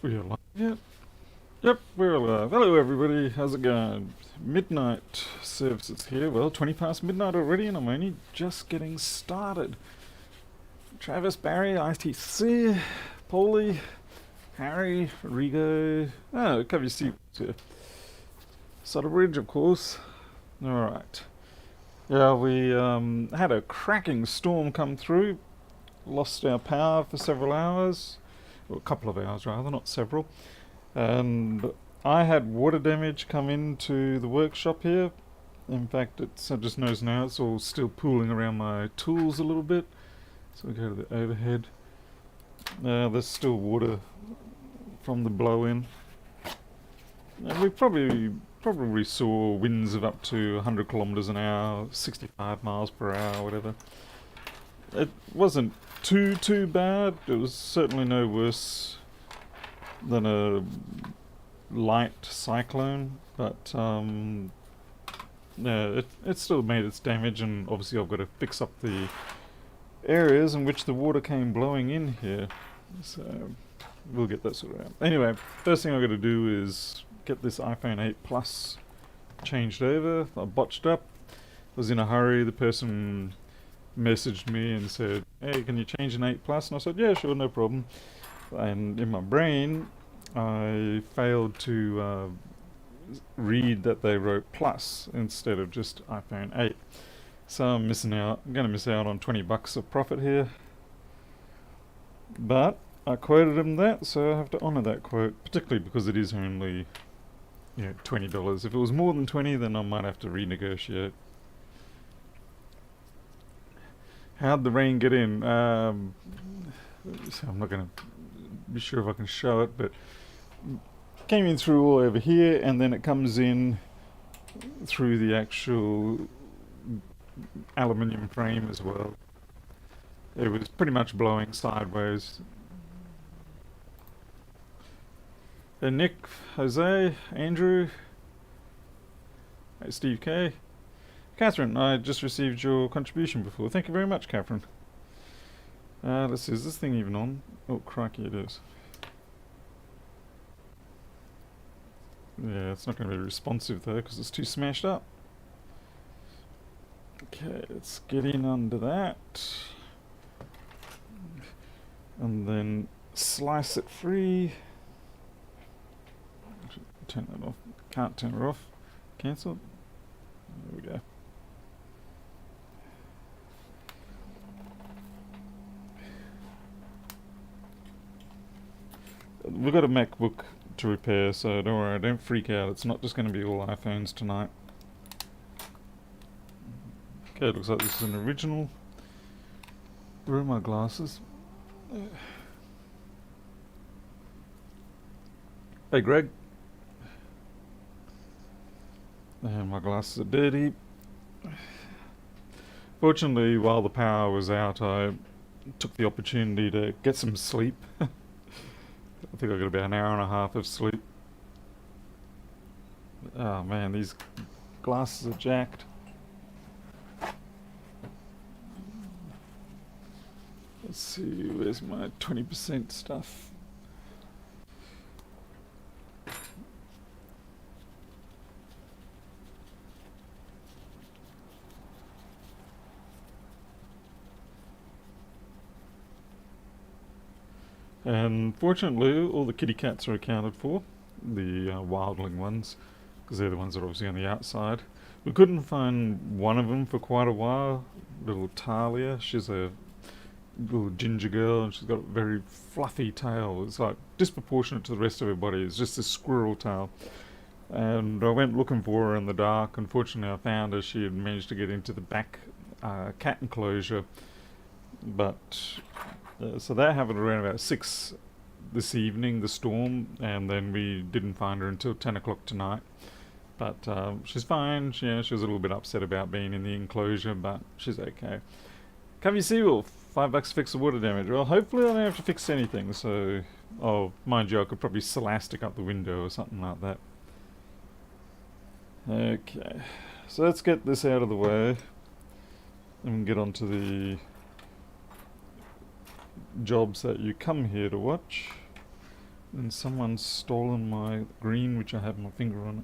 We're alive yet? Yep, we're alive. Hello, everybody. How's it going? Midnight services here. Well, 20 past midnight already, and I'm only just getting started. Travis, Barry, ITC, Paulie, Harry, Rigo. Oh, cover your seat. Sutter Bridge, of course. Alright. Yeah, we had a cracking storm come through. Lost our power for several hours. Well, a couple of hours, rather, not several. And I had water damage come into the workshop here. In fact, I just noticed now it's all still pooling around my tools a little bit. So we go to the overhead. There's still water from the blow-in. And we probably saw winds of up to 100 kilometers an hour, 65 miles per hour, whatever. It wasn't too bad. It was certainly no worse than a light cyclone, but yeah, it still made its damage, and obviously I've got to fix up the areas in which the water came blowing in here. So we'll get that sorted out. Anyway, first thing I've got to do is get this iPhone 8 Plus changed over. I botched up. I was in a hurry. The person messaged me and said, "Hey, can you change an 8 Plus?" And I said, "Yeah, sure, no problem." And in my brain, I failed to read that they wrote Plus instead of just iPhone 8. So I'm missing out. I'm going to miss out on 20 bucks of profit here. But I quoted him that, so I have to honour that quote, particularly because it is only $20. If it was more than 20, then I might have to renegotiate. How'd the rain get in? So I'm not going to be sure if I can show it, but came in through all over here, and then it comes in through the actual aluminium frame as well. It was pretty much blowing sideways. And Nick, Jose, Andrew, hey, Steve K. Catherine, I just received your contribution before. Thank you very much, Catherine. Let's see, is this thing even on? Oh, crikey, it is. Yeah, it's not going to be responsive though, because it's too smashed up. Okay, let's get in under that. And then slice it free. Turn that off. Can't turn it off. Cancel. There we go. We've got a MacBook to repair, so don't worry, don't freak out. It's not just going to be all iPhones tonight. Okay, it looks like this is an original. Where are my glasses? Hey, Greg. And my glasses are dirty. Fortunately, while the power was out, I took the opportunity to get some sleep. I think I got about an hour and a half of sleep. Oh man, these glasses are jacked. Let's see, where's my 20% stuff? And fortunately, all the kitty cats are accounted for, the wildling ones, because they're the ones that are obviously on the outside. We couldn't find one of them for quite a while. Little Talia, she's a little ginger girl, and she's got a very fluffy tail. It's like disproportionate to the rest of her body. It's just a squirrel tail. And I went looking for her in the dark. Unfortunately, I found her. She had managed to get into the back cat enclosure, but so that happened around about 6 this evening, the storm, and then we didn't find her until 10 o'clock tonight. But she's fine. She was a little bit upset about being in the enclosure, but she's okay. Covey Seawolf, $5 to fix the water damage. Well, hopefully I don't have to fix anything, so... Oh, mind you, I could probably celastic up the window or something like that. Okay, so let's get this out of the way and get on to the jobs that you come here to watch. And someone's stolen my green, which I have my finger on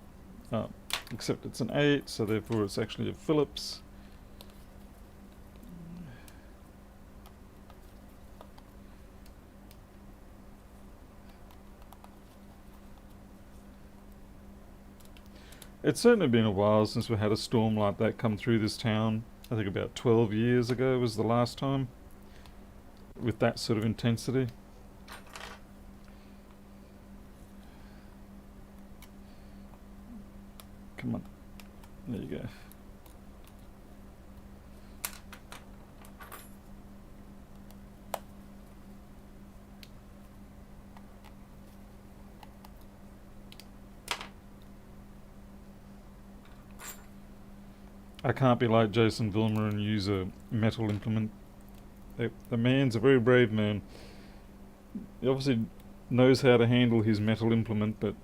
it. Except it's an 8, so therefore it's actually a Phillips. It's certainly been a while since we had a storm like that come through this town. I think about 12 years ago was the last time with that sort of intensity. Come on. There you go. I can't be like Jason Vilmer and use a metal implement. The man's a very brave man. He obviously knows how to handle his metal implement, but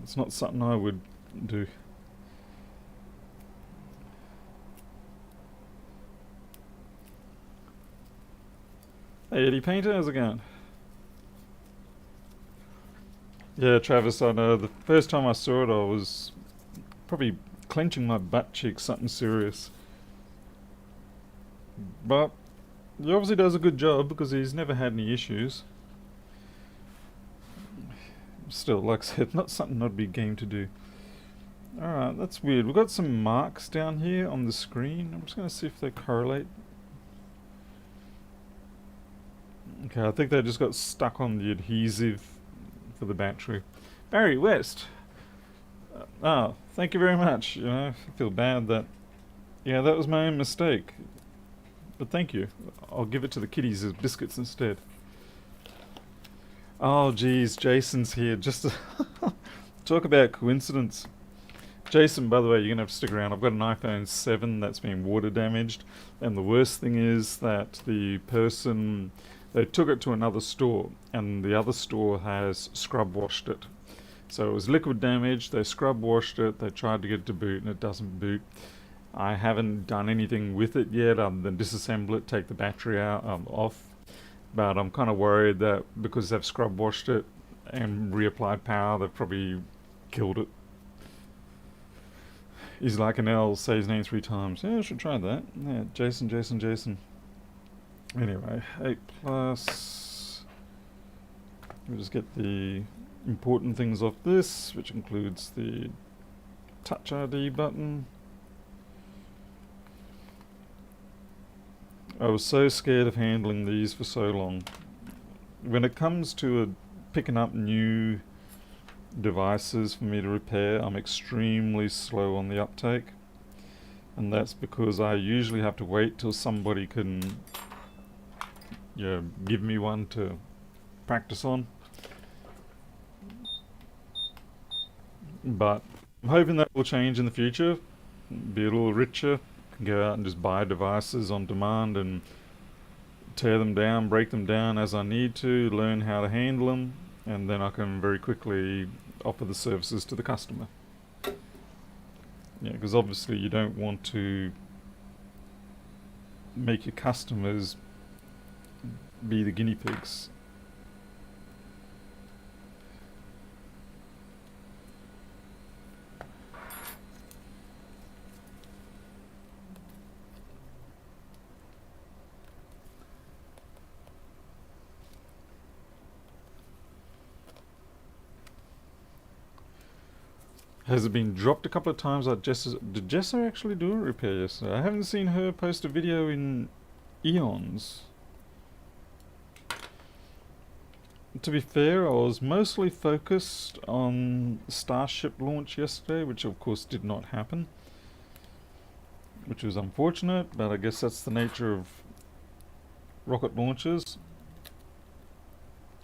it's not something I would do. Hey Eddie Painter, how's it going? Yeah, Travis, I know. The first time I saw it, I was probably clenching my butt cheek, something serious. But he obviously does a good job because he's never had any issues. Still, like I said, not something I'd be game to do. Alright, that's weird. We've got some marks down here on the screen. I'm just going to see if they correlate. Okay, I think they just got stuck on the adhesive for the battery. Barry West. Oh, thank you very much. You know, I feel bad that... Yeah, that was my own mistake. But thank you. I'll give it to the kiddies as biscuits instead. Oh, geez, Jason's here. Just to talk about coincidence. Jason, by the way, you're going to have to stick around. I've got an iPhone 7 that's been water damaged. And the worst thing is that the person... They took it to another store, and the other store has scrub washed it. So it was liquid damage, they scrub washed it, they tried to get it to boot, and it doesn't boot. I haven't done anything with it yet other than disassemble it, take the battery out off. But I'm kind of worried that because they've scrub washed it and reapplied power, they've probably killed it. He's like an L, say his name 3 times. Yeah, I should try that. Yeah, Jason, Jason, Jason. Anyway, 8 plus. We'll just get the important things off this, which includes the Touch ID button. I was so scared of handling these for so long. When it comes to picking up new devices for me to repair, I'm extremely slow on the uptake. And that's because I usually have to wait till somebody can give me one to practice on. But I'm hoping that will change in the future, be a little richer, can go out and just buy devices on demand and tear them down, break them down as I need to, learn how to handle them, and then I can very quickly offer the services to the customer. Yeah, because obviously you don't want to make your customers be the guinea pigs. Has it been dropped a couple of times? Did Jessa actually do a repair yesterday? I haven't seen her post a video in eons. To be fair, I was mostly focused on Starship launch yesterday, which of course did not happen. Which was unfortunate, but I guess that's the nature of rocket launches.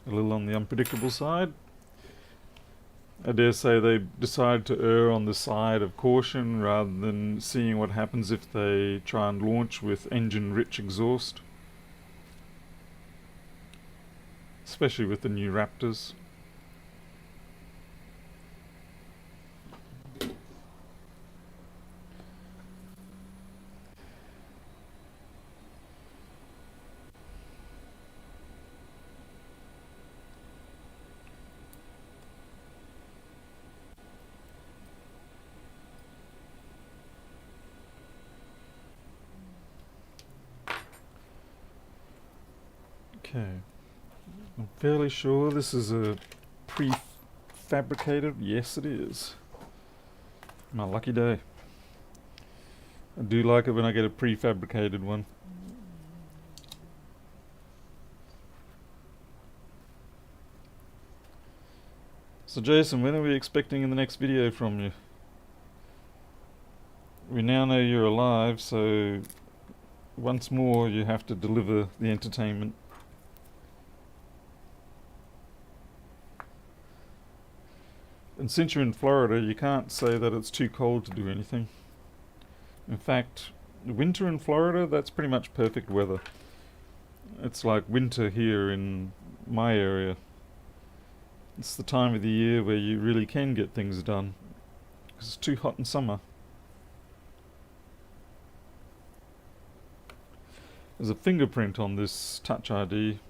A little on the unpredictable side. I dare say they decided to err on the side of caution rather than seeing what happens if they try and launch with engine-rich exhaust. Especially with the new Raptors. Okay. I'm fairly sure this is a prefabricated. Yes, it is. My lucky day. I do like it when I get a prefabricated one. So Jason, when are we expecting the next video from you? We now know you're alive, so once more you have to deliver the entertainment. And since you're in Florida, you can't say that it's too cold to do anything. In fact, winter in Florida, that's pretty much perfect weather. It's like winter here in my area. It's the time of the year where you really can get things done, because it's too hot in summer. There's a fingerprint on this Touch ID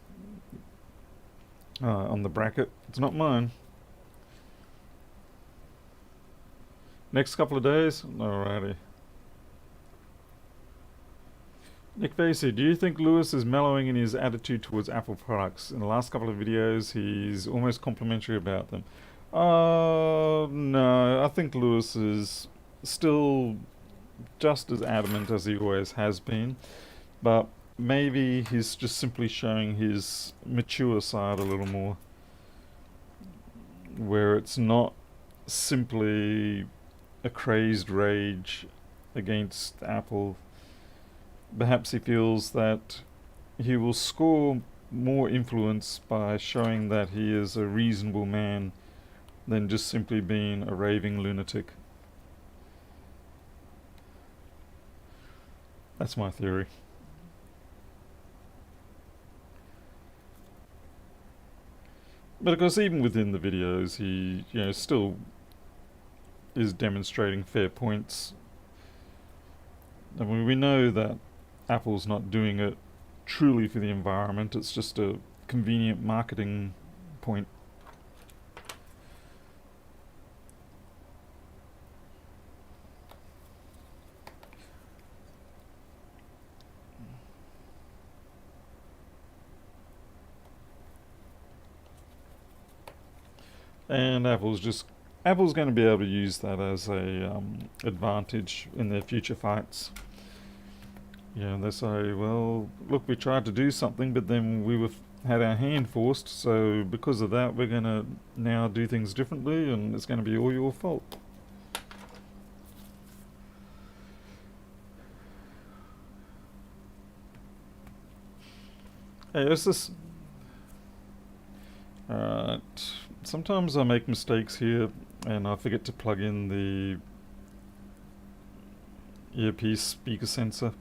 on the bracket. It's not mine. Next couple of days? Alrighty. Nick Vasey, do you think Lewis is mellowing in his attitude towards Apple products? In the last couple of videos, he's almost complimentary about them. No, I think Lewis is still just as adamant as he always has been, but maybe he's just simply showing his mature side a little more, where it's not simply a crazed rage against Apple. Perhaps he feels that he will score more influence by showing that he is a reasonable man than just simply being a raving lunatic. That's my theory. But of course, even within the videos, he, still is demonstrating fair points. I mean, we know that Apple's not doing it truly for the environment, it's just a convenient marketing point. And Apple's going to be able to use that as a advantage in their future fights. They say, well, look, we tried to do something, but then we had our hand forced, so because of that, we're going to now do things differently, and it's going to be all your fault. Hey, it's this. Alright. Sometimes I make mistakes here, and I forget to plug in the earpiece speaker sensor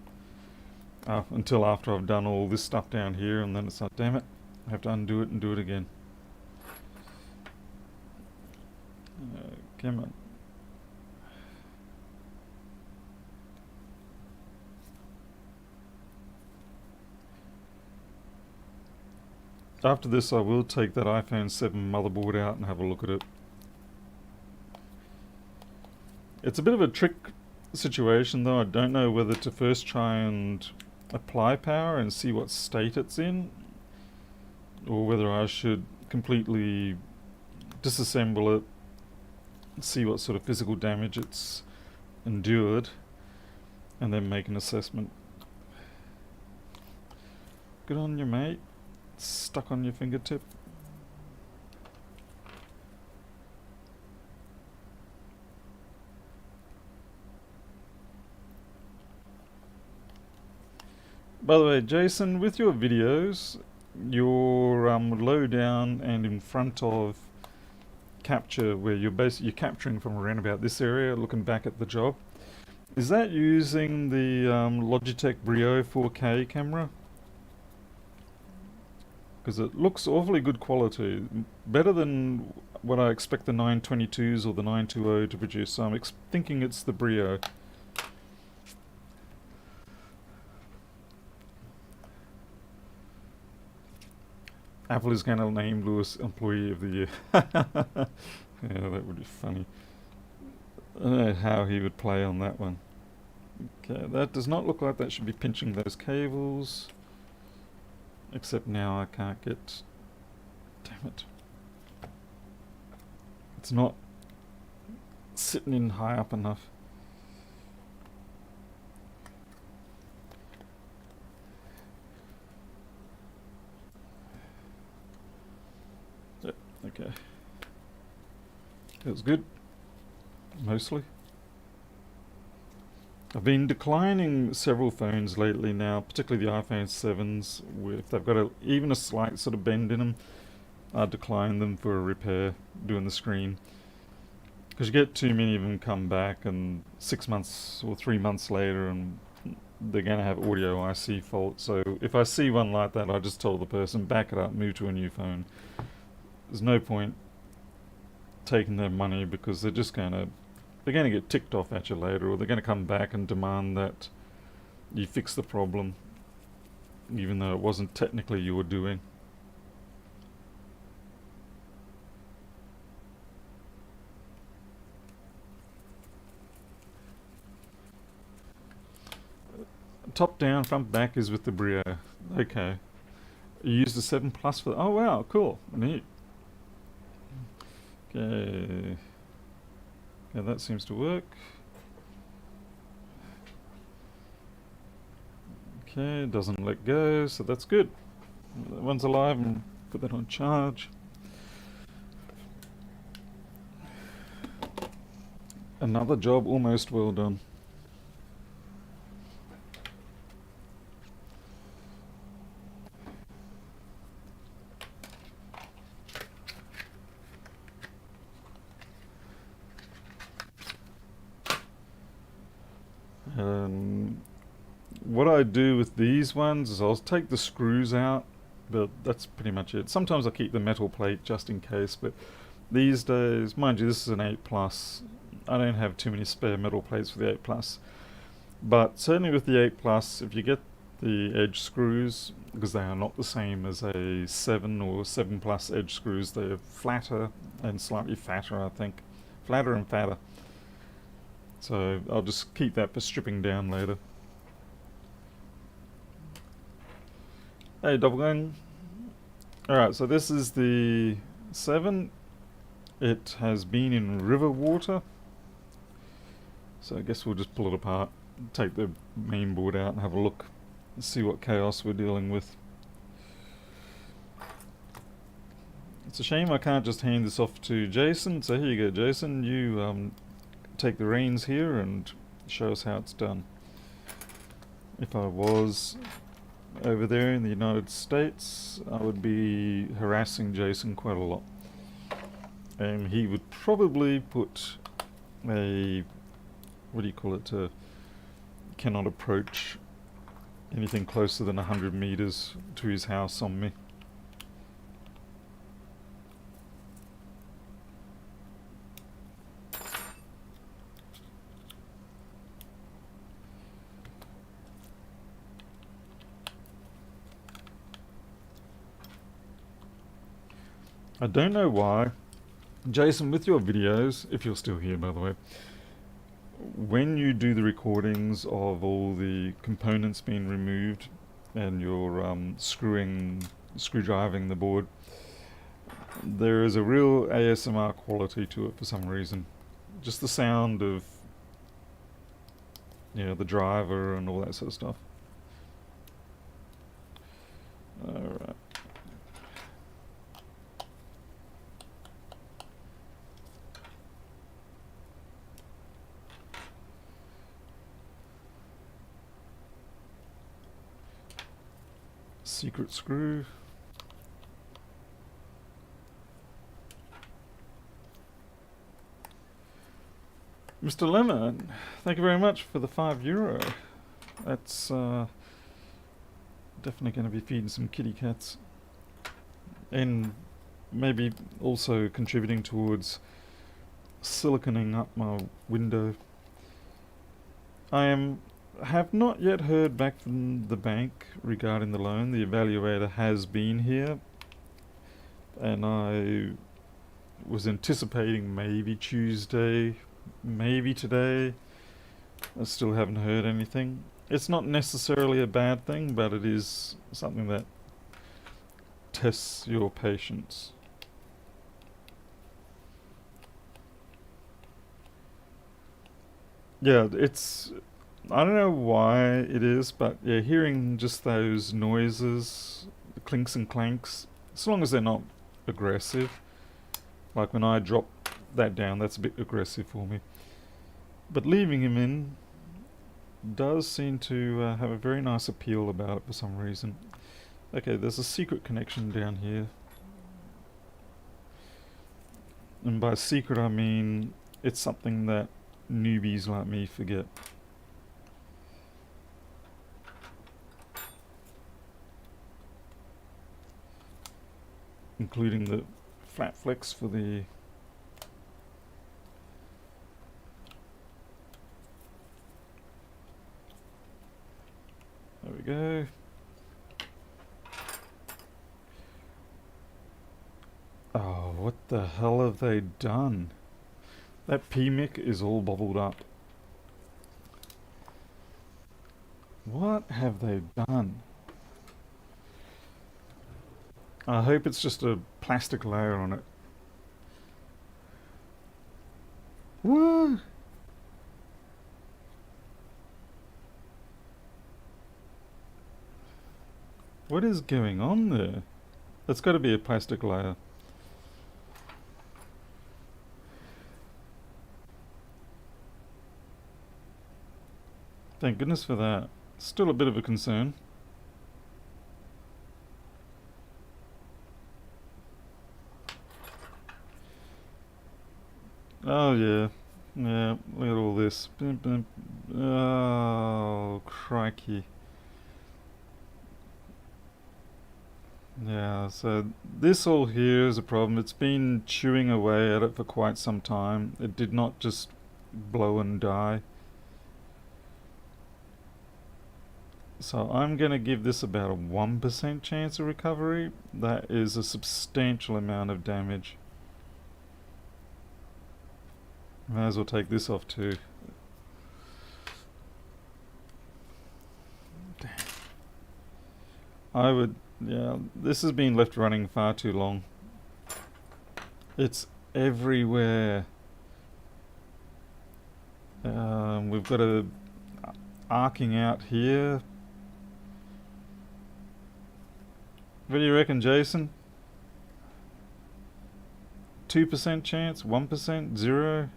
until after I've done all this stuff down here, and then it's like, damn it, I have to undo it and do it again. Come on. After this, I will take that iPhone 7 motherboard out and have a look at it. It's a bit of a trick situation though. I don't know whether to first try and apply power and see what state it's in, or whether I should completely disassemble it, see what sort of physical damage it's endured, and then make an assessment. Good on you, mate. It's stuck on your fingertip. By the way, Jason, with your videos, your low down and in front of capture, where you're capturing from around about this area, looking back at the job, is that using the Logitech Brio 4K camera? Because it looks awfully good quality, better than what I expect the 922s or the 920 to produce, so I'm thinking it's the Brio. Apple is going to name Lewis Employee of the Year. Yeah, that would be funny. I don't know how he would play on that one. Okay, that does not look like that should be pinching those cables. Except now I can't get... Damn it. It's not sitting in high up enough. Yep, okay. Feels good. Mostly. I've been declining several phones lately now, particularly the iPhone 7s, if they've got even a slight sort of bend in them, I decline them for a repair, doing the screen. Because you get too many of them come back, and 6 months or 3 months later, and they're going to have audio IC fault. So if I see one like that, I just tell the person, back it up, move to a new phone. There's no point taking their money because they're going to get ticked off at you later, or they're going to come back and demand that you fix the problem, even though it wasn't technically your doing. Top down, front back is with the Brio. Okay. You used the 7 Plus for... Oh wow, cool. Neat. Okay. Yeah, that seems to work. Okay, doesn't let go, so that's good. That one's alive, and put that on charge. Another job almost well done. What I do with these ones is I'll take the screws out, but that's pretty much it. Sometimes I keep the metal plate just in case, but these days, mind you, this is an 8 Plus. I don't have too many spare metal plates for the 8 Plus. But certainly with the 8 Plus, if you get the edge screws, because they are not the same as a 7 or 7 Plus edge screws, they're flatter and slightly fatter, I think. Flatter and fatter. So I'll just keep that for stripping down later. Hey, Double Gang. Alright, so this is the 7. It has been in river water. So I guess we'll just pull it apart, take the main board out and have a look, and see what chaos we're dealing with. It's a shame I can't just hand this off to Jason. So here you go, Jason. You take the reins here and show us how it's done. If I was over there in the United States, I would be harassing Jason quite a lot. And he would probably put a, what do you call it, cannot approach anything closer than 100 meters to his house on me. I don't know why. Jason, with your videos, if you're still here by the way, when you do the recordings of all the components being removed and you're screwdriving the board, there is a real ASMR quality to it for some reason. Just the sound of, you know, the driver and all that sort of stuff. Alright. Secret screw. Mr. Lemon, thank you very much for the €5. That's definitely going to be feeding some kitty cats. And maybe also contributing towards siliconing up my window. Have not yet heard back from the bank regarding the loan. The evaluator has been here, and I was anticipating maybe Tuesday, maybe today. I still haven't heard anything. It's not necessarily a bad thing, but it is something that tests your patience. Yeah, it's... I don't know why it is, but yeah, hearing just those noises, the clinks and clanks, as long as they're not aggressive, like when I drop that down, that's a bit aggressive for me. But leaving him in does seem to have a very nice appeal about it for some reason. Okay, there's a secret connection down here. And by secret I mean it's something that newbies like me forget. Including the flat flex for the... There we go. Oh, what the hell have they done? That PMIC is all bubbled up. What have they done? I hope it's just a plastic layer on it. What? What is going on there? That's got to be a plastic layer. Thank goodness for that. Still a bit of a concern. Oh yeah. Yeah, look at all this. Oh, crikey. Yeah, so this all here is a problem. It's been chewing away at it for quite some time. It did not just blow and die. So I'm going to give this about a 1% chance of recovery. That is a substantial amount of damage. Might as well take this off too. Damn. I would... yeah, this has been left running far too long. It's everywhere. We've got a arcing out here. What do you reckon, Jason? 2% chance? 1%? 0?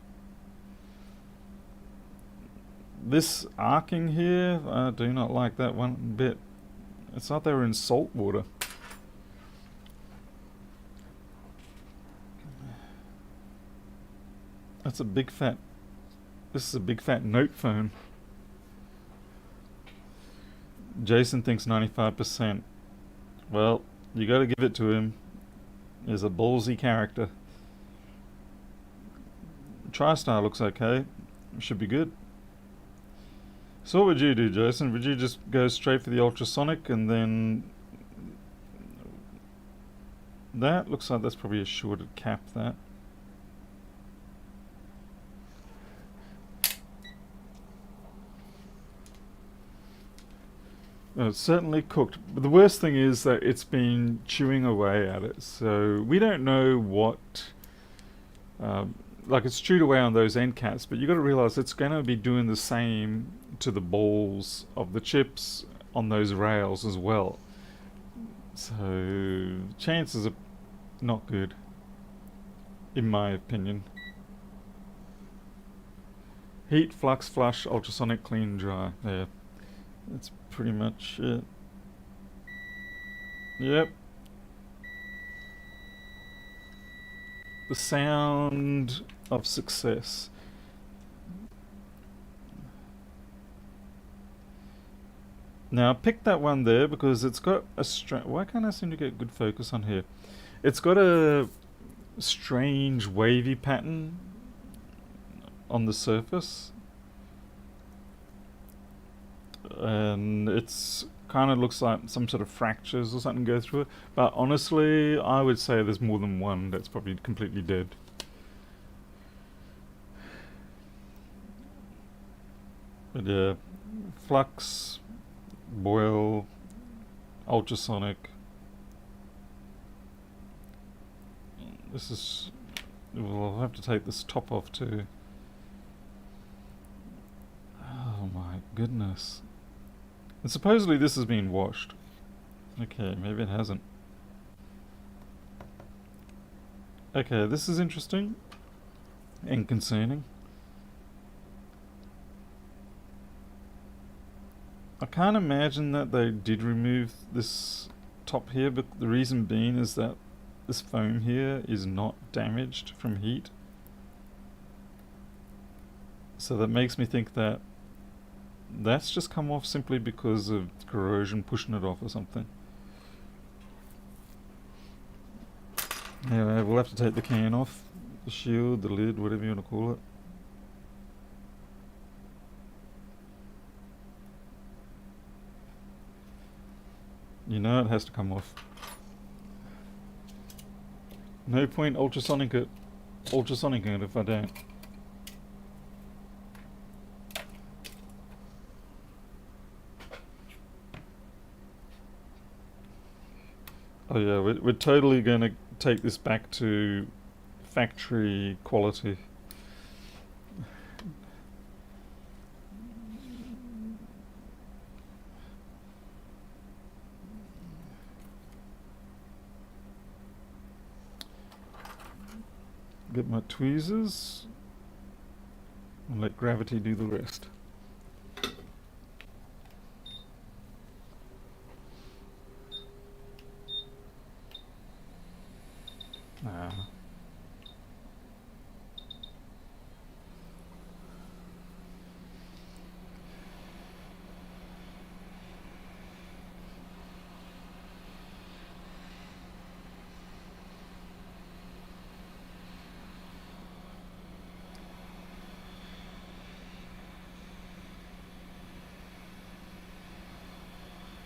This arcing here, I do not like that one bit. It's like they were in salt water. That's a big fat... this is a big fat note phone. Jason thinks 95%. Well, you gotta give it to him. He's a ballsy character. TriStar looks okay. Should be good. So what would you do, Jason? Would you just go straight for the ultrasonic and then... that? Looks like that's probably a shorted cap, that. It's certainly cooked. But the worst thing is that it's been chewing away at it. So we don't know what... like it's chewed away on those end caps, but you got to realize it's going to be doing the same to the balls of the chips on those rails as well. So chances are not good, in my opinion. Heat, flux, flush, ultrasonic, clean, dry. There. That's pretty much it. Yep. The sound of success. Now I picked that one there because it's got a why can't I seem to get good focus on here? It's got a strange wavy pattern on the surface. And it's kind of looks like some sort of fractures or something go through it. But honestly, I would say there's more than one that's probably completely dead. But yeah, flux, boil, ultrasonic. This is... Well, I'll have to take this top off too. Oh my goodness. And supposedly this has been washed. Okay, maybe it hasn't. Okay, this is interesting and concerning. I can't imagine that they did remove this top here, but the reason being is that this foam here is not damaged from heat. So that makes me think that that's just come off simply because of corrosion pushing it off or something. Anyway, we'll have to take the can off, the shield, the lid, whatever you want to call it. You know it has to come off. No point ultrasonicing it if I don't. Oh yeah, we're totally going to take this back to factory quality. Get my tweezers and let gravity do the rest. Ah.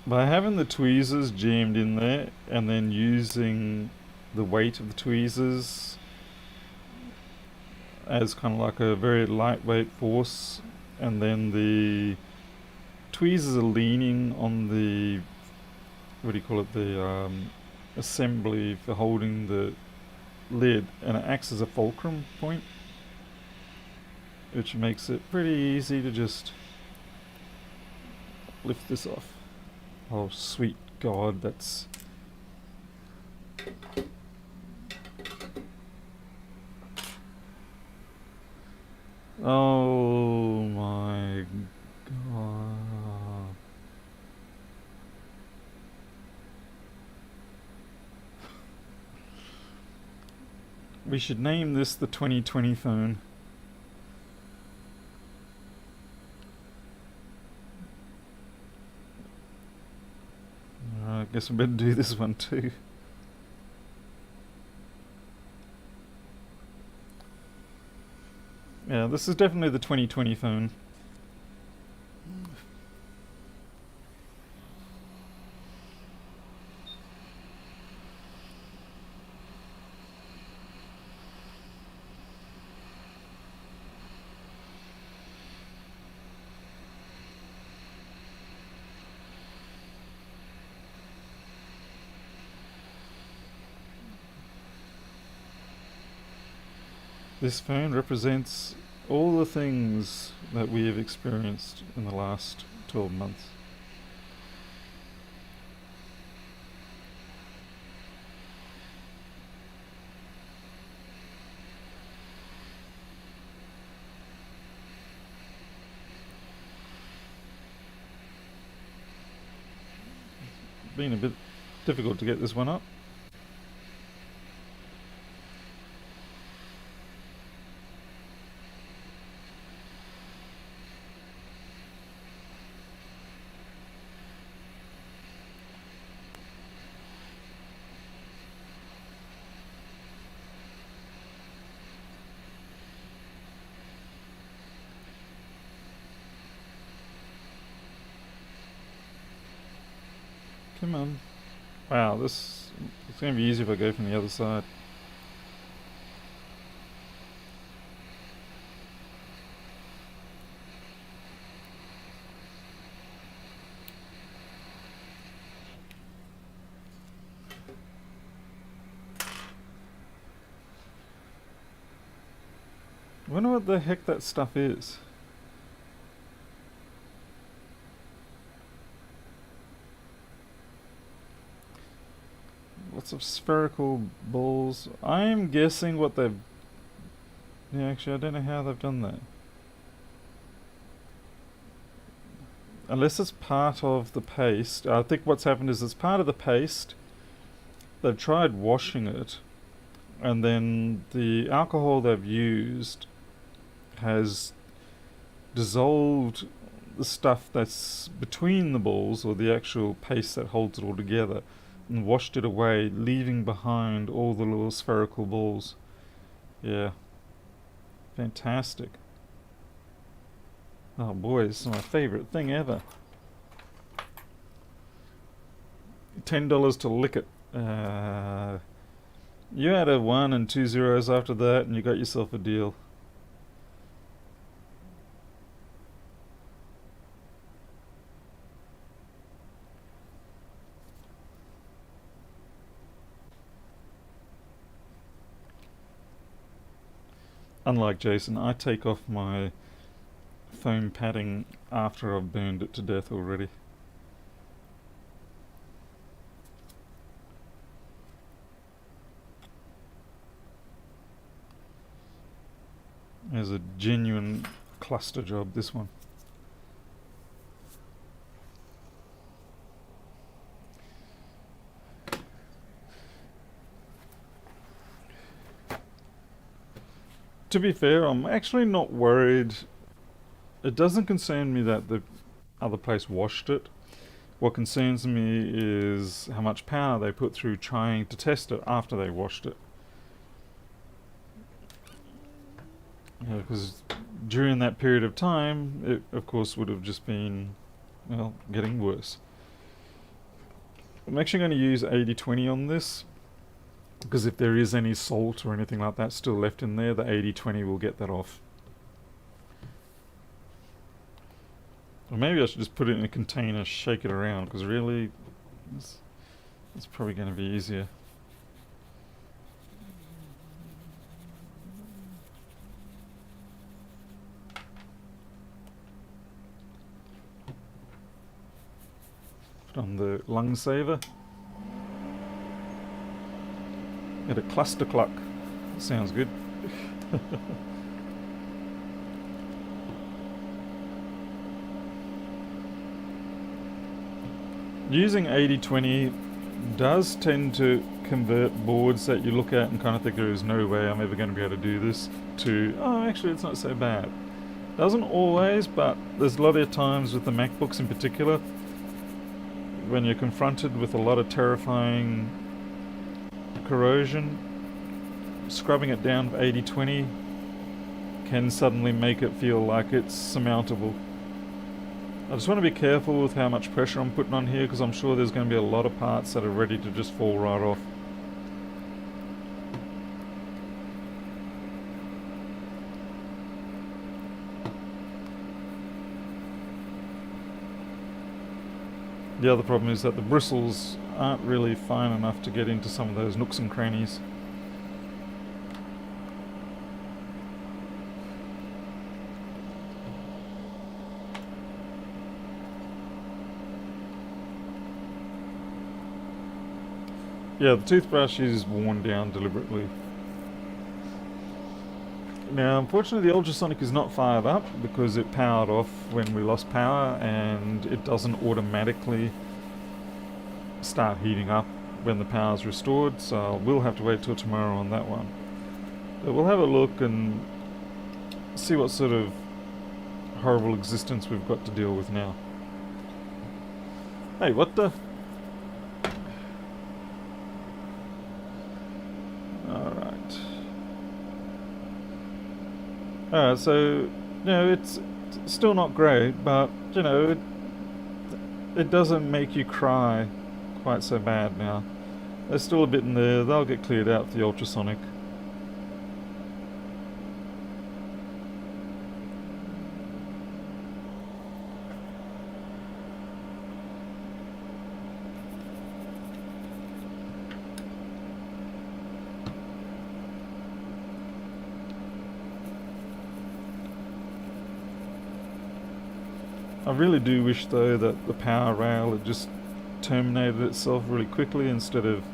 By having the tweezers jammed in there and then using the weight of the tweezers as kind of like a very lightweight force, and then the tweezers are leaning on the, what do you call it, the assembly for holding the lid, and it acts as a fulcrum point, which makes it pretty easy to just lift this off. Oh sweet God, that's... Oh my God. We should name this the 2020 phone. I guess we better do this one too. Yeah, this is definitely the 2020 phone. This phone represents all the things that we have experienced in the last 12 months. It's been a bit difficult to get this one up. Come on. Wow, it's going to be easier if I go from the other side. I wonder what the heck that stuff is. Lots of spherical balls. I'm guessing what they've... Yeah, actually, I don't know how they've done that. Unless it's part of the paste. I think what's happened is it's part of the paste. They've tried washing it, and then the alcohol they've used has dissolved the stuff that's between the balls, or the actual paste that holds it all together, and washed it away, leaving behind all the little spherical balls. Yeah. Fantastic. Oh boy, this is my favourite thing ever. $10 to lick it. You had a 1 and 2 zeros after that, and you got yourself a deal. Unlike Jason, I take off my foam padding after I've burned it to death already. There's a genuine cluster job, this one. To be fair, I'm actually not worried. It doesn't concern me that the other place washed it. What concerns me is how much power they put through trying to test it after they washed it. Because during that period of time, it of course would have just been, well, getting worse. I'm actually going to use 80-20 on this, because if there is any salt or anything like that still left in there, the 80-20 will get that off. Or maybe I should just put it in a container, shake it around, because really, it's probably going to be easier. Put on the lung saver. Get a cluster cluck. Sounds good. Using 80-20 does tend to convert boards that you look at and kind of think there is no way I'm ever going to be able to do this to, oh, actually it's not so bad. Doesn't always, but there's a lot of times with the MacBooks in particular, when you're confronted with a lot of terrifying corrosion, scrubbing it down to 80-20 can suddenly make it feel like it's surmountable. I just want to be careful with how much pressure I'm putting on here, because I'm sure there's going to be a lot of parts that are ready to just fall right off. The other problem is that the bristles aren't really fine enough to get into some of those nooks and crannies. Yeah, the toothbrush is worn down deliberately. Now, unfortunately, the ultrasonic is not fired up because it powered off when we lost power, and it doesn't automatically start heating up when the power is restored, so we'll have to wait till tomorrow on that one. But we'll have a look and see what sort of horrible existence we've got to deal with now. Hey, what the... Alright, so, you know, it's still not great, but, you know, it doesn't make you cry quite so bad now. There's still a bit in there, they'll get cleared out with the ultrasonic. I really do wish though that the power rail had just terminated itself really quickly instead of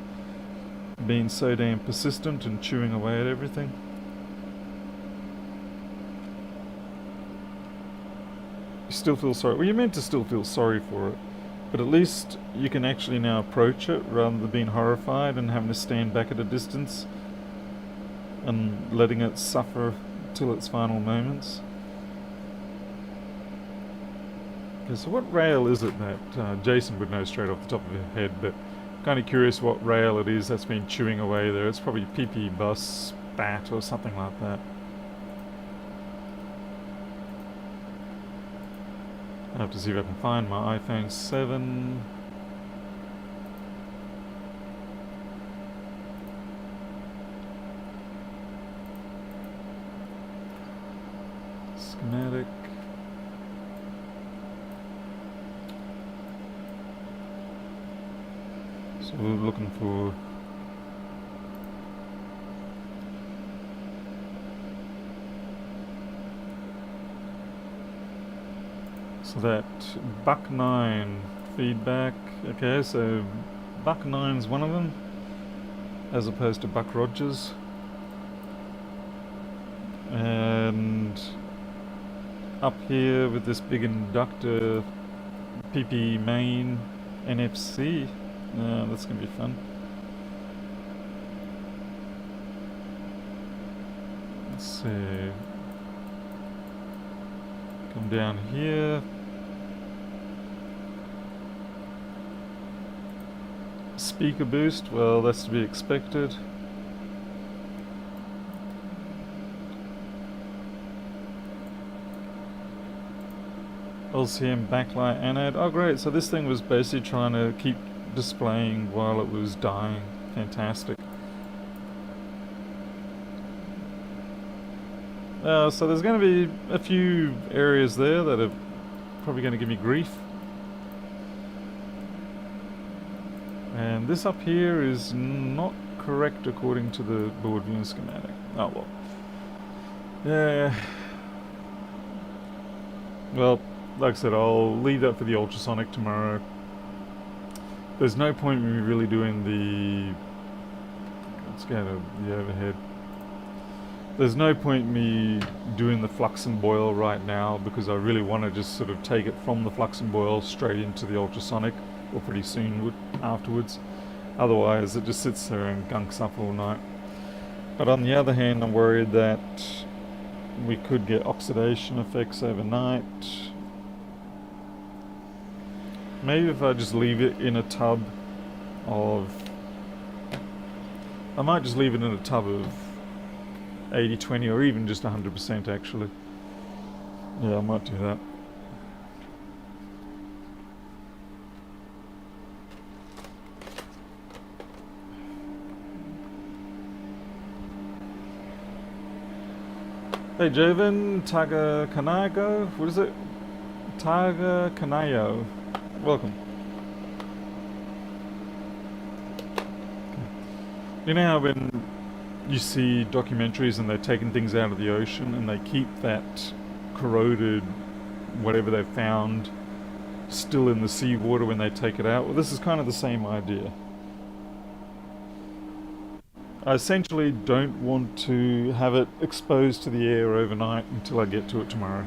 being so damn persistent and chewing away at everything. You still feel sorry. Well, you're meant to still feel sorry for it, but at least you can actually now approach it rather than being horrified and having to stand back at a distance and letting it suffer till its final moments. Okay, so what rail is it that Jason would know straight off the top of his head, but kind of curious what rail it is that's been chewing away there. It's probably PP Bus, BAT or something like that. I have to see if I can find my iPhone 7. Schematic. So we're looking for so that Buck 9 feedback. Okay, so Buck 9's one of them, as opposed to Buck Rogers. And up here with this big inductor, PP main NFC. That's gonna be fun. Let's see. Come down here. Speaker boost, well, that's to be expected. LCM backlight anode. Oh great, so this thing was basically trying to keep displaying while it was dying. Fantastic. So there's going to be a few areas there that are probably going to give me grief. And this up here is not correct according to the board view schematic. Oh well. Yeah. Well, like I said, I'll leave that for the ultrasonic tomorrow. There's no point in me really doing the... Let's go to the overhead. There's no point in me doing the flux and boil right now because I really want to just sort of take it from the flux and boil straight into the ultrasonic, or pretty soon afterwards. Otherwise it just sits there and gunks up all night. But on the other hand, I'm worried that we could get oxidation effects overnight. Maybe if I just leave it in a tub of... I might just leave it in a tub of 80-20 or even just 100% actually. Yeah, I might do that. Hey Javen, Taga Kanago, what is it? Taga Kanayo, welcome. You know how when you see documentaries and they're taking things out of the ocean and they keep that corroded whatever they've found still in the seawater when they take it out? Well, this is kind of the same idea. I essentially don't want to have it exposed to the air overnight until I get to it tomorrow.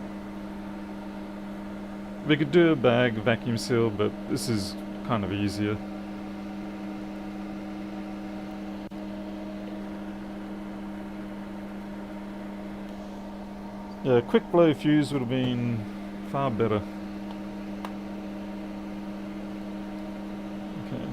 We could do a bag vacuum seal, but this is kind of easier. Yeah, quick blow fuse would have been far better. Okay.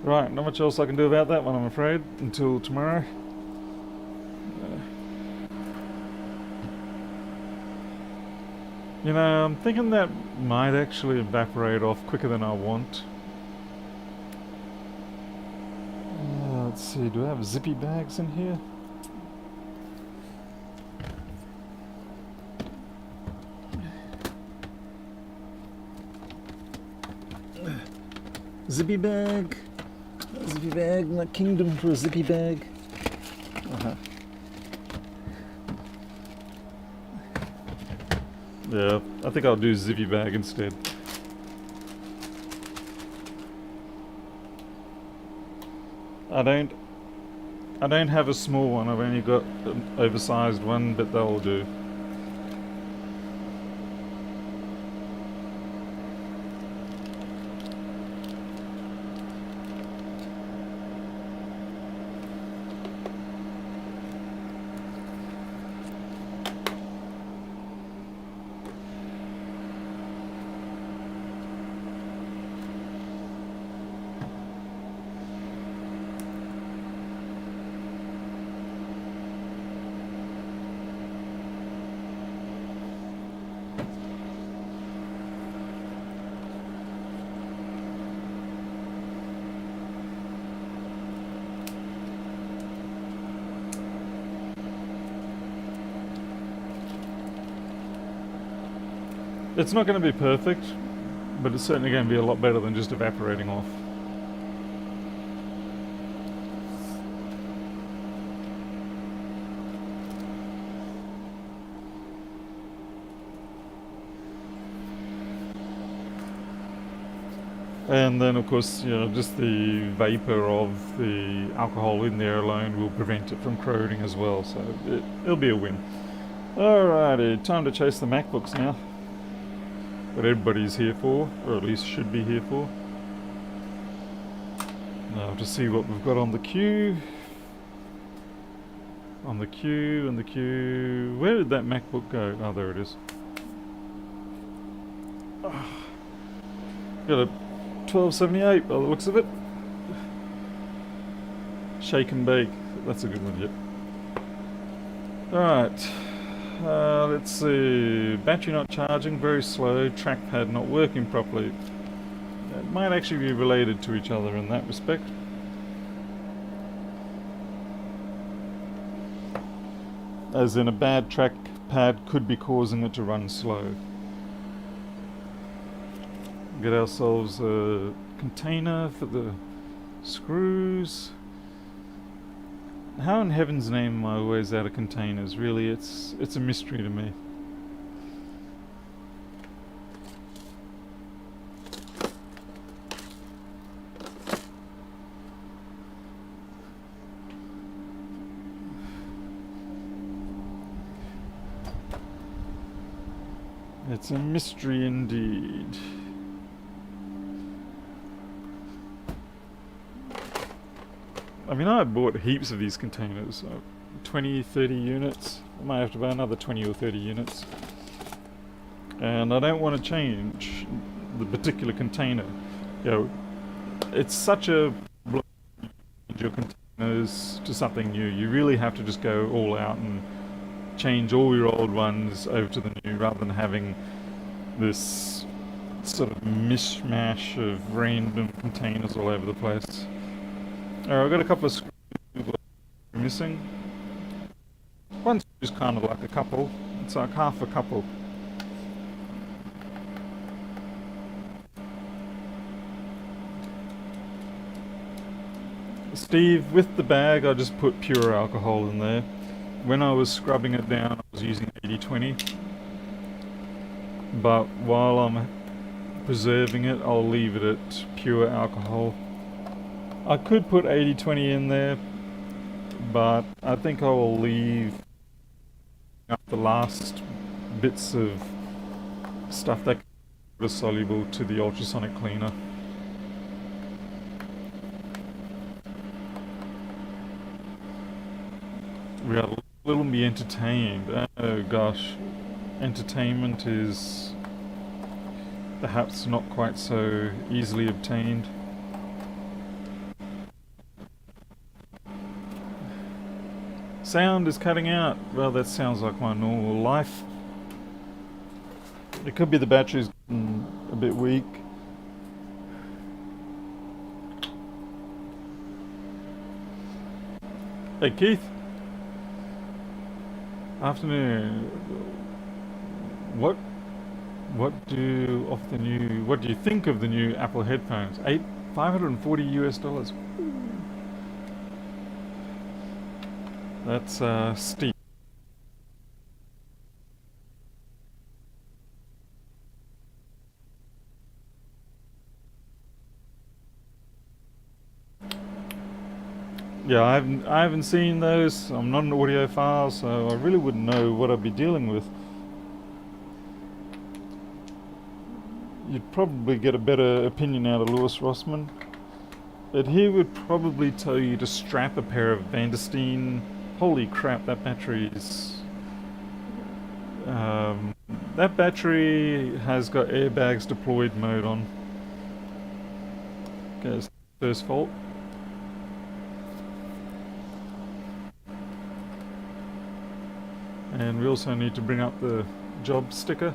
Right, not much else I can do about that one, I'm afraid, until tomorrow. You know, I'm thinking that might actually evaporate off quicker than I want. Let's see, do I have zippy bags in here? Zippy bag. Zippy bag, my kingdom for a zippy bag. Uh-huh. Yeah, I think I'll do zippy bag instead. I don't I don't have a small one, I've only got an oversized one, but they'll do. It's not going to be perfect, but it's certainly going to be a lot better than just evaporating off. And then, of course, just the vapor of the alcohol in there alone will prevent it from corroding as well, so it'll be a win. Alrighty, time to chase the MacBooks now. What everybody's here for, or at least should be here for. Now to see what we've got on the queue. On the queue, and the queue. Where did that MacBook go? Oh, there it is. Got a 1278 by the looks of it. Shake and bake. That's a good one, yep. Alright. Let's see. Battery not charging, very slow. Trackpad not working properly. It might actually be related to each other in that respect. As in, a bad trackpad could be causing it to run slow. Get ourselves a container for the screws. How in heaven's name am I always out of containers? Really, it's a mystery to me. It's a mystery indeed. I mean, I bought heaps of these containers, 20, 30 units. I might have to buy another 20 or 30 units. And I don't want to change the particular container. It's such a change your containers to something new. You really have to just go all out and change all your old ones over to the new, rather than having this sort of mishmash of random containers all over the place. Alright, I've got a couple of screws missing. One screw's kind of like a couple. It's like half a couple. Steve, with the bag I just put pure alcohol in there. When I was scrubbing it down I was using 80/20. But while I'm preserving it, I'll leave it at pure alcohol. I could put 80/20 in there, but I think I will leave up the last bits of stuff that is soluble to the ultrasonic cleaner. Will be entertained. Oh gosh, entertainment is perhaps not quite so easily obtained. Sound is cutting out. Well, that sounds like my normal life. It could be the battery's a bit weak. Hey Keith. Afternoon. What do you think of the new Apple headphones? $540 US. That's steep. Yeah, I haven't seen those. I'm not an audiophile, so I really wouldn't know what I'd be dealing with. You'd probably get a better opinion out of Lewis Rossman, but he would probably tell you to strap a pair of Van der Steen. Holy crap, that battery's... that battery has got airbags deployed mode on. Okay, first fault. And we also need to bring up the job sticker.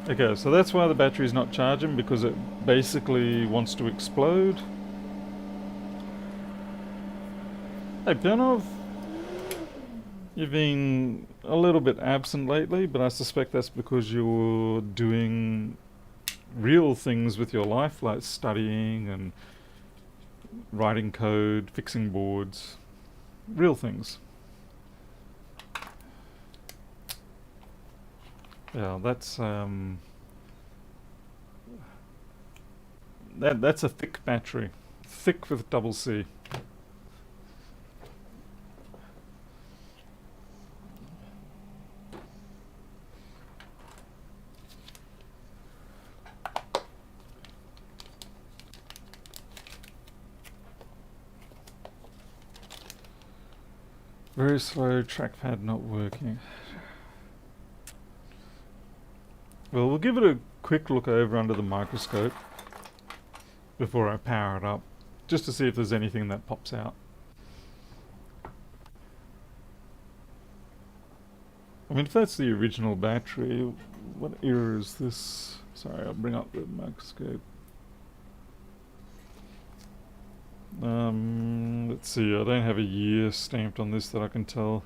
Okay, so that's why the battery's not charging, because it basically wants to explode. Hey Penov, you've been a little bit absent lately, but I suspect that's because you're doing real things with your life, like studying and writing code, fixing boards. Real things. Yeah, that's that's a thick battery. Thick with double C. Very slow, trackpad not working. Well, we'll give it a quick look over under the microscope before I power it up, just to see if there's anything that pops out. I mean, if that's the original battery, what era is this? Sorry, I'll bring up the microscope. Let's see, I don't have a year stamped on this that I can tell.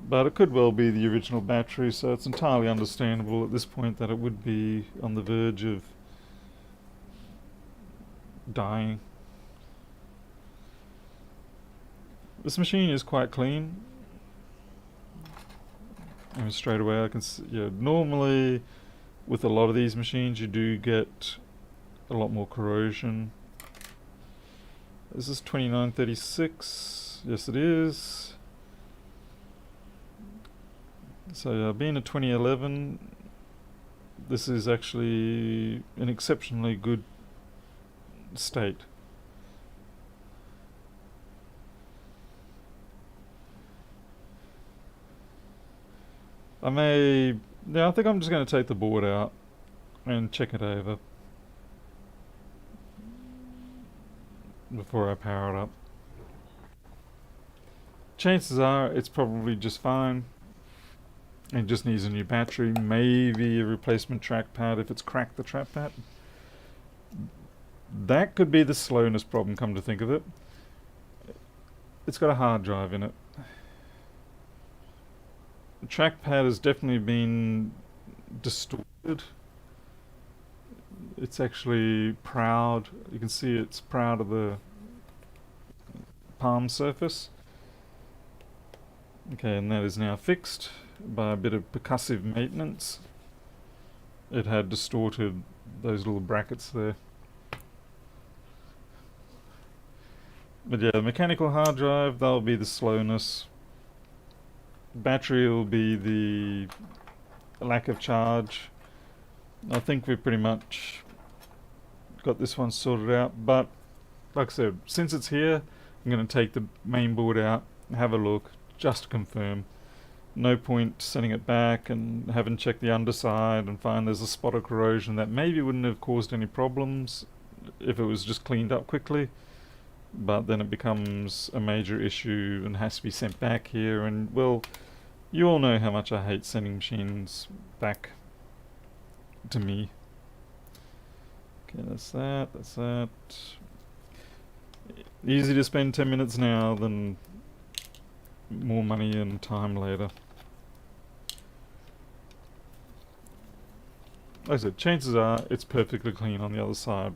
But it could well be the original battery, so it's entirely understandable at this point that it would be on the verge of dying. This machine is quite clean. And straight away I can see, yeah, normally with a lot of these machines you do get a lot more corrosion. This is 2936. Yes, it is. So being a 2011, this is actually an exceptionally good state. I think I'm just going to take the board out and check it over before I power it up. Chances are it's probably just fine. It just needs a new battery, maybe a replacement trackpad if it's cracked the trackpad. That could be the slowness problem, come to think of it. It's got a hard drive in it. The trackpad has definitely been distorted. It's actually proud. You can see it's proud of the palm surface. Okay, and that is now fixed by a bit of percussive maintenance. It had distorted those little brackets there. But yeah, the mechanical hard drive, that'll be the slowness. Battery will be the lack of charge. I think we've pretty much got this one sorted out, but like I said, since it's here, I'm going to take the main board out, have a look, just to confirm. No point sending it back and having checked the underside and find there's a spot of corrosion that maybe wouldn't have caused any problems if it was just cleaned up quickly, but then it becomes a major issue and has to be sent back here, and well, you all know how much I hate sending machines back to me. Okay, that's that. Easy to spend 10 minutes now than more money and time later. like I said, chances are it's perfectly clean on the other side.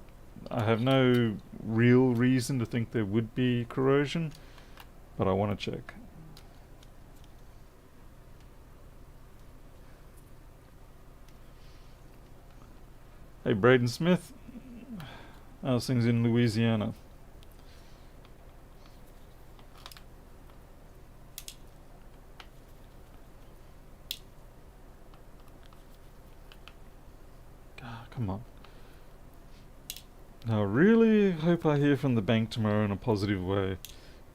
I have no real reason to think there would be corrosion, but I want to check. Hey, Braden Smith. How's things in Louisiana? God, come on. Now, I really hope I hear from the bank tomorrow in a positive way,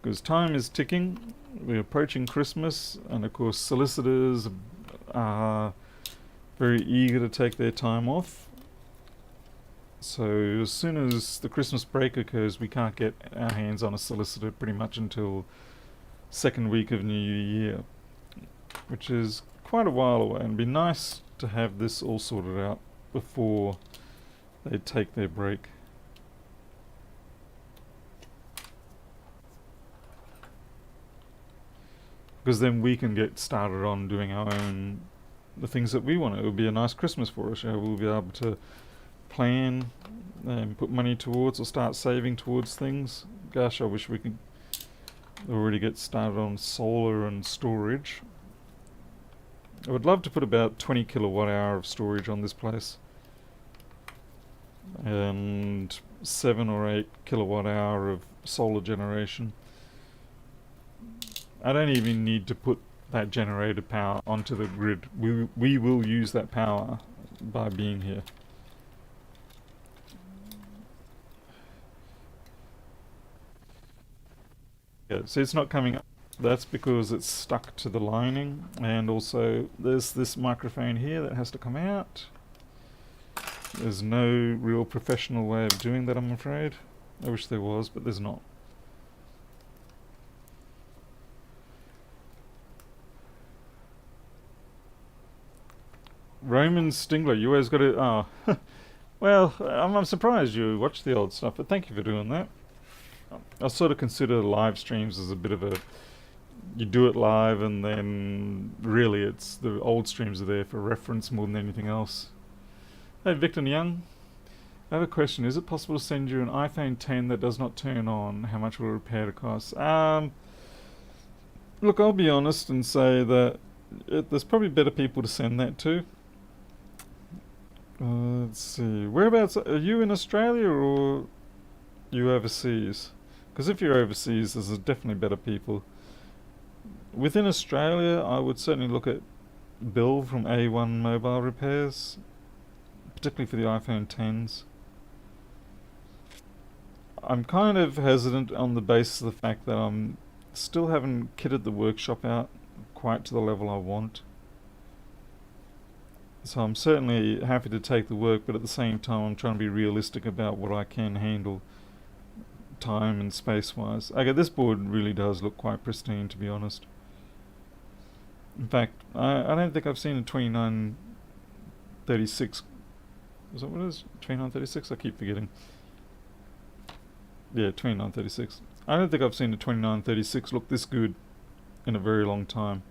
because time is ticking. We're approaching Christmas, and of course, solicitors are very eager to take their time off. So as soon as the Christmas break occurs, we can't get our hands on a solicitor pretty much until second week of New Year, which is quite a while away, and it'd be nice to have this all sorted out before they take their break. Because then we can get started on doing our own, the things that we want. It would be a nice Christmas for us. We'll be able to plan and put money towards or start saving towards things. Gosh, I wish we could already get started on solar and storage. I would love to put about 20 kilowatt hour of storage on this place, and 7 or 8 kilowatt hour of solar generation. I don't even need to put that generated power onto the grid. We will use that power by being here. Yeah, so it's not coming up. That's because it's stuck to the lining, and also there's this microphone here that has to come out. There's no real professional way of doing that, I'm afraid. I wish there was, but there's not. Roman Stingler, you always got to... Oh, well, I'm surprised you watch the old stuff, but thank you for doing that. I sort of consider live streams as a bit of a... You do it live, and then really it's the old streams are there for reference more than anything else. Hey, Victor Young. I have a question. Is it possible to send you an iPhone 10 that does not turn on? How much will a repair to cost? Look, I'll be honest and say that there's probably better people to send that to. Let's see. Whereabouts are you, in Australia or you overseas? Because if you're overseas, there's definitely better people. Within Australia, I would certainly look at Bill from A1 Mobile Repairs, particularly for the iPhone 10s. I'm kind of hesitant on the basis of the fact that I'm still haven't kitted the workshop out quite to the level I want. So I'm certainly happy to take the work, but at the same time I'm trying to be realistic about what I can handle time and space wise. Okay, this board really does look quite pristine, to be honest. In fact, I don't think I've seen a 2936. Is that what it is? 2936? I keep forgetting. Yeah, 2936. I don't think I've seen a 2936 look this good in a very long time.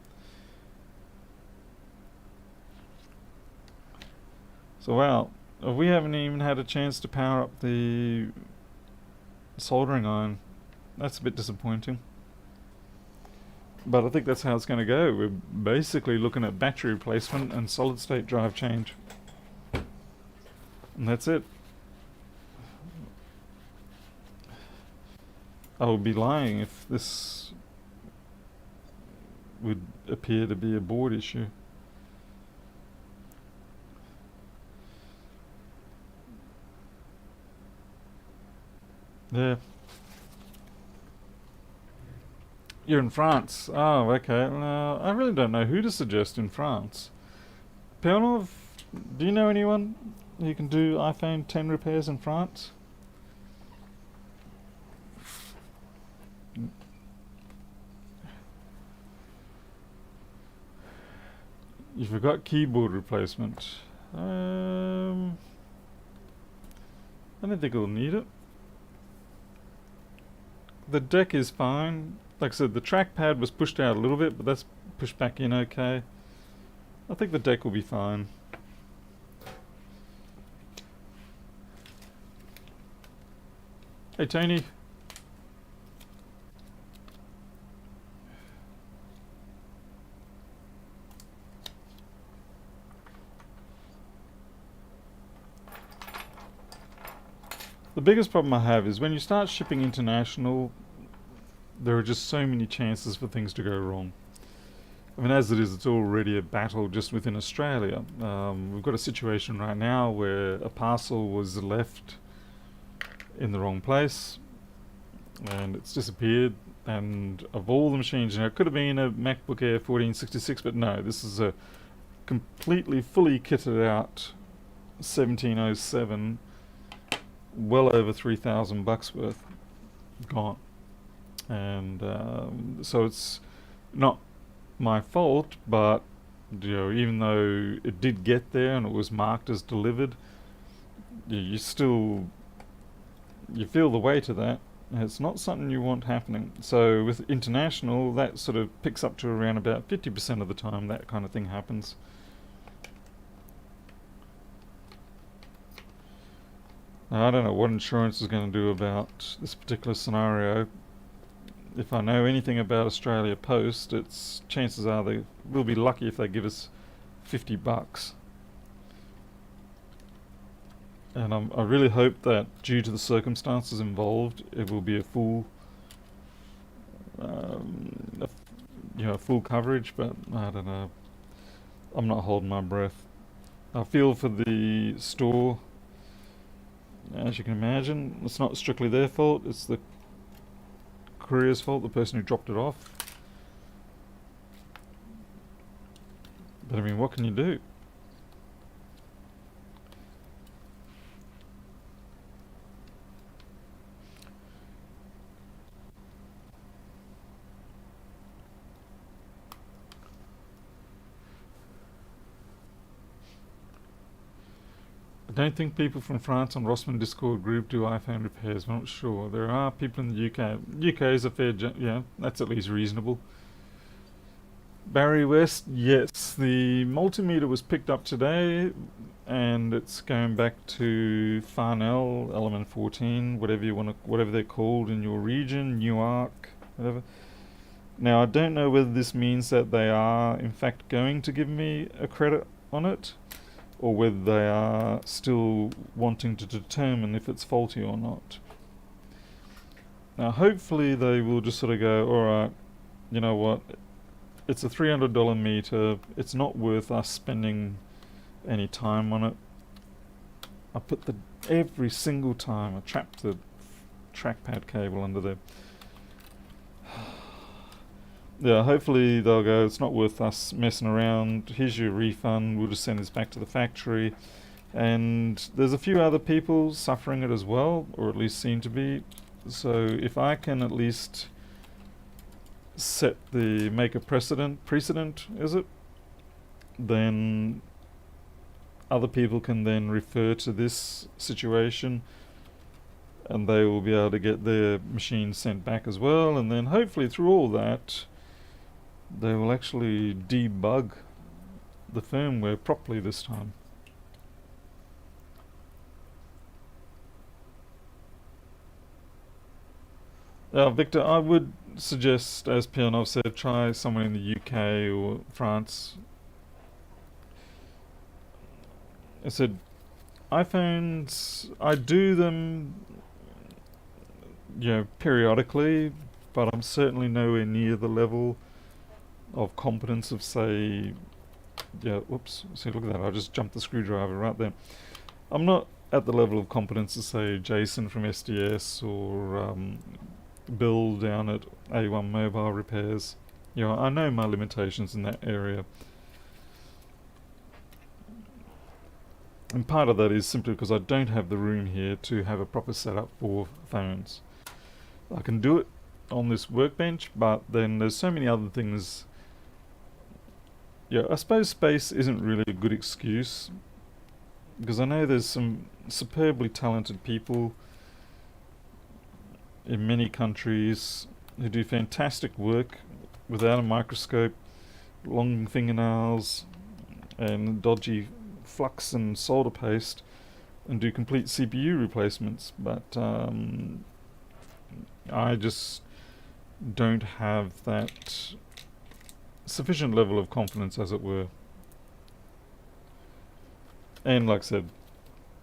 So wow, we haven't even had a chance to power up the soldering iron. That's a bit disappointing. But I think that's how it's going to go. We're basically looking at battery replacement and solid state drive change. And that's it. I would be lying if this would appear to be a board issue. Yeah. You're in France. Oh, okay. I really don't know who to suggest in France. Pernov, do you know anyone who can do iPhone 10 repairs in France? You forgot keyboard replacement. I don't think it'll need it. The deck is fine. Like I said, the trackpad was pushed out a little bit, but that's pushed back in okay. I think the deck will be fine. Hey, Tony. The biggest problem I have is when you start shipping international, there are just so many chances for things to go wrong. I mean, as it is, it's already a battle just within Australia. We've got a situation right now where a parcel was left in the wrong place and it's disappeared. And of all the machines, it could have been a MacBook Air 1466, but no, this is a completely fully kitted out 1707, well over $3,000 worth gone. And so it's not my fault, but even though it did get there and it was marked as delivered, you still feel the weight of that. It's not something you want happening. So with international, that sort of picks up to around about 50% of the time that kind of thing happens. Now, I don't know what insurance is going to do about this particular scenario. If I know anything about Australia Post, it's chances are they will be lucky if they give us $50. And I really hope that due to the circumstances involved, it will be a full, full coverage. But I don't know. I'm not holding my breath. I feel for the store. As you can imagine, it's not strictly their fault. It's the courier's fault, the person who dropped it off. But I mean, what can you do? I don't think people from France on Rossmann Discord group do iPhone repairs. I'm not sure. There are people in the UK. UK is a fair, that's at least reasonable. Barry West, yes, the multimeter was picked up today, and it's going back to Farnell Element 14, whatever they're called in your region, Newark, whatever. Now I don't know whether this means that they are in fact going to give me a credit on it, or whether they are still wanting to determine if it's faulty or not. Now hopefully they will just sort of go, alright, you know what, it's a $300 meter, it's not worth us spending any time on it. I put every single time I trapped the trackpad cable under there. Yeah, hopefully they'll go, it's not worth us messing around, here's your refund, we'll just send this back to the factory. And there's a few other people suffering it as well, or at least seem to be. So if I can at least make a precedent, is it? Then other people can then refer to this situation and they will be able to get their machine sent back as well, and then hopefully through all that they will actually debug the firmware properly this time. Victor, I would suggest, as Pianov said, try someone in the UK or France. I said, iPhones, I do them, periodically, but I'm certainly nowhere near the level of competence of, say, whoops, see, look at that, I just jumped the screwdriver right there. I'm not at the level of competence of, say, Jason from SDS or Bill down at A1 Mobile Repairs. I know my limitations in that area. And part of that is simply because I don't have the room here to have a proper setup for phones. I can do it on this workbench, but then there's so many other things. I suppose space isn't really a good excuse, because I know there's some superbly talented people in many countries who do fantastic work without a microscope, long fingernails and dodgy flux and solder paste, and do complete CPU replacements, but I just don't have that sufficient level of confidence, as it were. And like I said,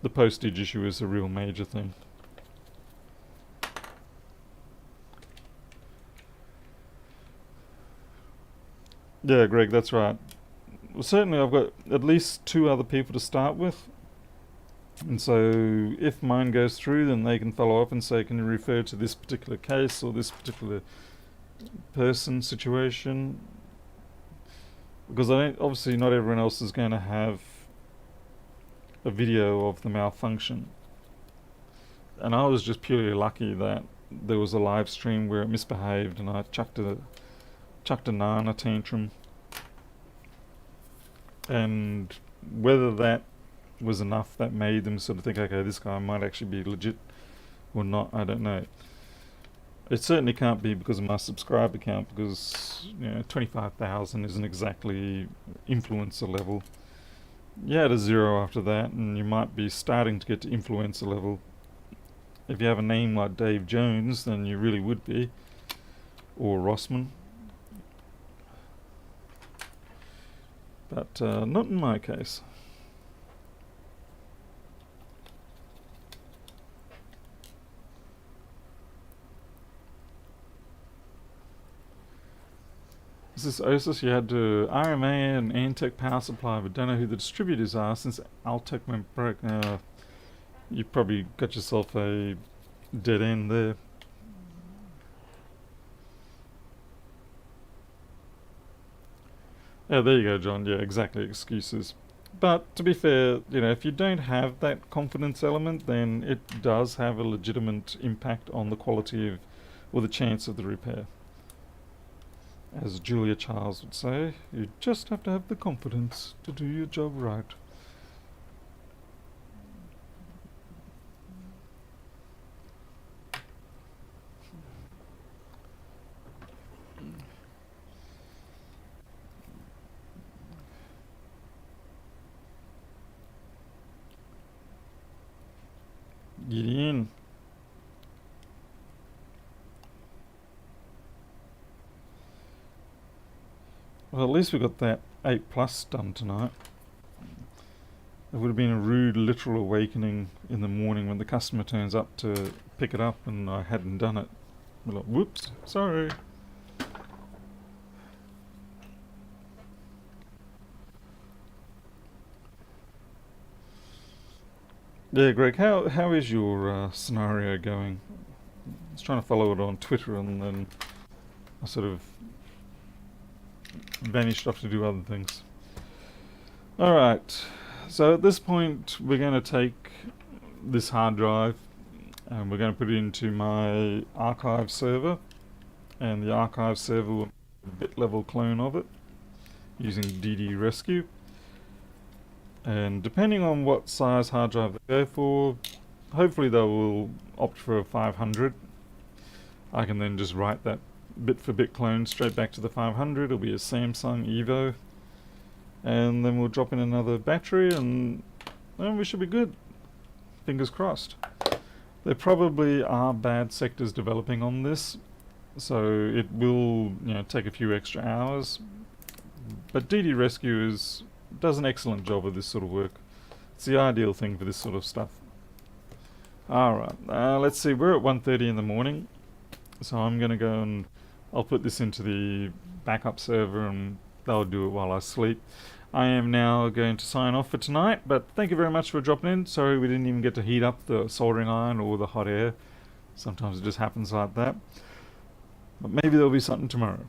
the postage issue is a real major thing. Yeah, Greg, that's right. Well, certainly I've got at least two other people to start with. And so if mine goes through, then they can follow up and say, can you refer to this particular case or this particular person situation? Because obviously not everyone else is going to have a video of the malfunction. And I was just purely lucky that there was a live stream where it misbehaved and I chucked a nana tantrum. And whether that was enough that made them sort of think, okay, this guy might actually be legit or not, I don't know. It certainly can't be because of my subscriber count, because 25,000 isn't exactly influencer level. You add a zero after that and you might be starting to get to influencer level. If you have a name like Dave Jones, then you really would be. Or Rossman. But not in my case. This is OSIS. You had RMA and Antec power supply, but don't know who the distributors are since Altec went broke. You probably got yourself a dead end there. Yeah, there you go, John. Yeah, exactly. Excuses. But to be fair, if you don't have that confidence element, then it does have a legitimate impact on the quality of, or the chance of the repair. As Julia Charles would say, you just have to have the confidence to do your job right. Get in. Well, at least we got that 8 Plus done tonight. It would have been a rude literal awakening in the morning when the customer turns up to pick it up and I hadn't done it. We're like, whoops, sorry. Yeah, Greg, how is your scenario going? I was trying to follow it on Twitter and then I sort of vanished off to do other things. Alright, so at this point we're going to take this hard drive and we're going to put it into my archive server, and the archive server will be a bit level clone of it using DD Rescue. And depending on what size hard drive they go for, hopefully they will opt for a 500. I can then just write that bit for bit clone straight back to the 500. It'll be a Samsung Evo. And then we'll drop in another battery and we should be good. Fingers crossed. There probably are bad sectors developing on this, so it will take a few extra hours. But DD Rescue does an excellent job of this sort of work. It's the ideal thing for this sort of stuff. Alright, let's see, we're at 1:30 in the morning, so I'm going to go and I'll put this into the backup server and they'll do it while I sleep. I am now going to sign off for tonight, but thank you very much for dropping in. Sorry we didn't even get to heat up the soldering iron or the hot air. Sometimes it just happens like that. But maybe there'll be something tomorrow.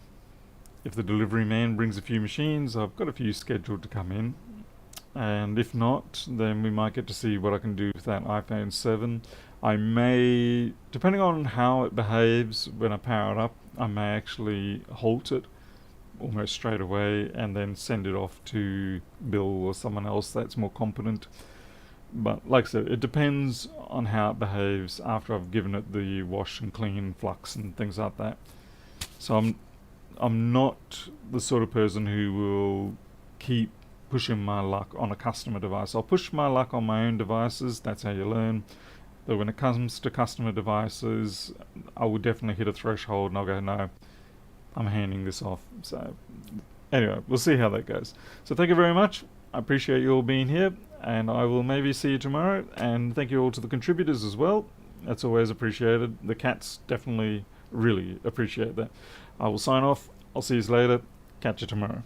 If the delivery man brings a few machines, I've got a few scheduled to come in. And if not, then we might get to see what I can do with that iPhone 7. I may, depending on how it behaves when I power it up, I may actually halt it almost straight away and then send it off to Bill or someone else that's more competent. But like I said, it depends on how it behaves after I've given it the wash and clean, flux and things like that. So I'm not the sort of person who will keep pushing my luck on a customer device. I'll push my luck on my own devices, that's how you learn. But when it comes to customer devices, I will definitely hit a threshold and I'll go, no, I'm handing this off. So anyway, we'll see how that goes. So thank you very much. I appreciate you all being here, and I will maybe see you tomorrow. And thank you all to the contributors as well. That's always appreciated. The cats definitely really appreciate that. I will sign off. I'll see you later. Catch you tomorrow.